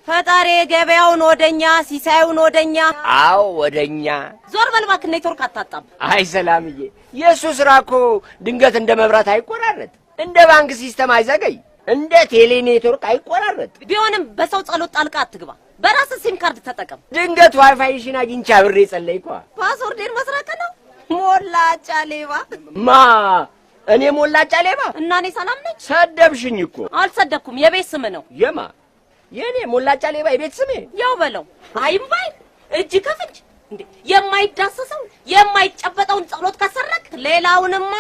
ፈጣሪ ገበያውን ወደኛ ሲሳዩን ወደኛ አው ወደኛ ዞር በልባክ ኔትወርክ አታጣም አይ ሰላምዬ የሱ ስራ እኮ ድንገት እንደ መብራት አይቆራረጥ እንደ ባንክ ሲስተም አይዘገይ እንደ ቴሌ ኔትወርክ አይቆራረጥ ቢሆንም በሰው ጸሎት ጣልቃ አትግባ በራስ ሲም ካርድ ተጠቀም ድንገት ዋይፋይሽን አግኝቻ ብሬ ጸለይኳ ፓስወርድን መስረቅ ነው ሞላጫ ሌባ ማ እኔ ሞላጫ ሌባ እና እኔ ሰላም ነኝ ሰደብሽኝ እኮ አልሰደብኩም የቤት ስም ነው የማ የኔ ሞላጫ ሌባ የቤት ስሜ ያው በለው አይምባይ እጅ ከፍንጅ እንዴ የማይዳሰሰው የማይጨበጠውን ጸሎት ከሰረክ ሌላውንማ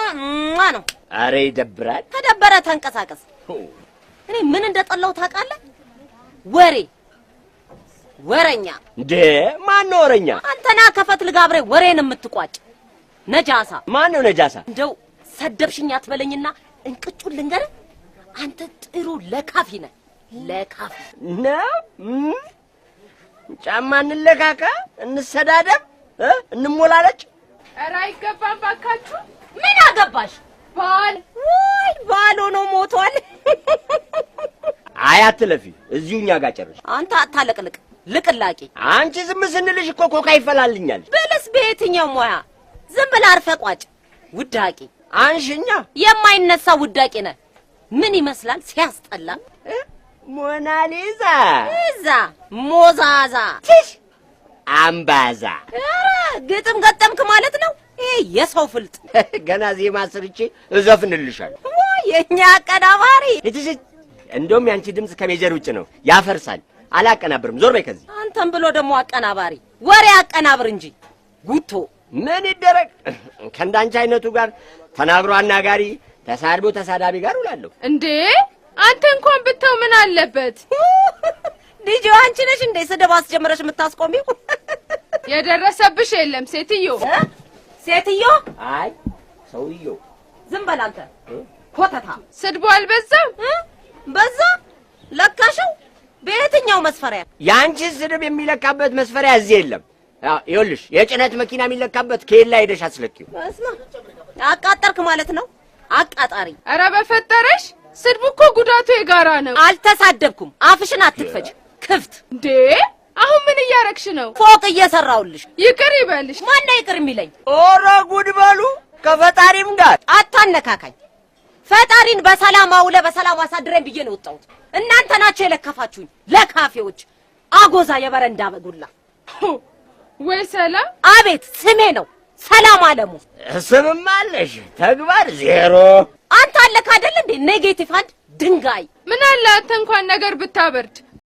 ነው አሬ ይደብራል ተደበረ ተንቀሳቀስ እኔ ምን እንደጠላው ታውቃለህ ወሬኛ እንዴ ማን ነው ወሬኛ አንተና ከፈት ልጋብሬ ወሬን የምትቋጭ ነጃሳ ማን ነው ነጃሳ እንደው ሰደብሽኝ አትበለኝና እንቅጩን ልንገርህ አንተ ጥሩ ለካፊ ነህ ለካፊ ነው ጫማ እንለካካ እንሰዳደብ እንሞላለጭ ኧረ አይገባም ባካችሁ ምን አገባሽ ባል ወይ ባል ሆኖ ሞቷል አያትለፊ እዚሁኛ ጋር ጨርሽ አንተ አታለቅልቅ ልቅላቂ አንቺ ዝም ስንልሽ እኮ ኮካ ይፈላልኛል በለስ በየትኛው ሙያ ዝም ብለህ አርፈህ ቋጭ ውዳቂ አንሽኛ የማይነሳ ውዳቂ ነህ ምን ይመስላል ሲያስጠላ ሞናሊዛ እዛ ሞዛዛ ትሽ አምባዛ ግጥም ገጠምክ ማለት ነው ይሄ የሰው ፍልጥ ገና ዜማ ስርቼ እዘፍንልሻለሁ የኛ አቀናባሪ እትሽ እንደውም ያንቺ ድምጽ ከሜጀር ውጭ ነው ያፈርሳል አላቀናብርም ዞር በይ ከዚህ አንተም ብሎ ደግሞ አቀናባሪ ወሬ አቀናብር እንጂ ጉቶ ምን ይደረግ ከእንዳንቺ አይነቱ ጋር ተናግሮ አናጋሪ ተሳድቦ ተሳዳቢ ጋር ውላለሁ እንዴ አንተ እንኳን ብተው ምን አለበት ዲጂ አንቺ ነሽ እንዴ ስደብ አስጀምረሽ የምታስቆሚው የደረሰብሽ የለም ሴትዮ አይ ሰውየው ዝም በል አንተ ኮተታ ስድቡ አልበዛም በዛ ለካሽው በየትኛው መስፈሪያ ያንቺ ስድብ የሚለካበት መስፈሪያ እዚህ የለም ይኸውልሽ የጭነት መኪና የሚለካበት ከየላ ሄደሽ አስለኪው እስማ አቃጠርክ ማለት ነው አቃጣሪ ኧረ በፈጠረሽ ስድቡ እኮ ጉዳቱ የጋራ ነው አልተሳደብኩም አፍሽን አትክፈጅ ክፍት እንዴ አሁን ምን እያረክሽ ነው ፎቅ እየሰራውልሽ ይቅር ይበልሽ ማን ነው ይቅር የሚለኝ ኦሮ ጉድ በሉ ከፈጣሪም ጋር አታነካካኝ ፈጣሪን በሰላም አውለ በሰላም አሳድረኝ ብዬ ነው ወጣሁት እናንተ ናችሁ የለከፋችሁኝ ለካፌዎች አጎዛ የበረንዳ በጉላ ወይ ሰላም አቤት ስሜ ነው ሰላም አለሙ ስምም አለሽ ተግባር ዜሮ አንተ አለካ አይደል እንዴ ኔጌቲቭ አንድ ድንጋይ ምን አለ አንተ እንኳን ነገር ብታበርድ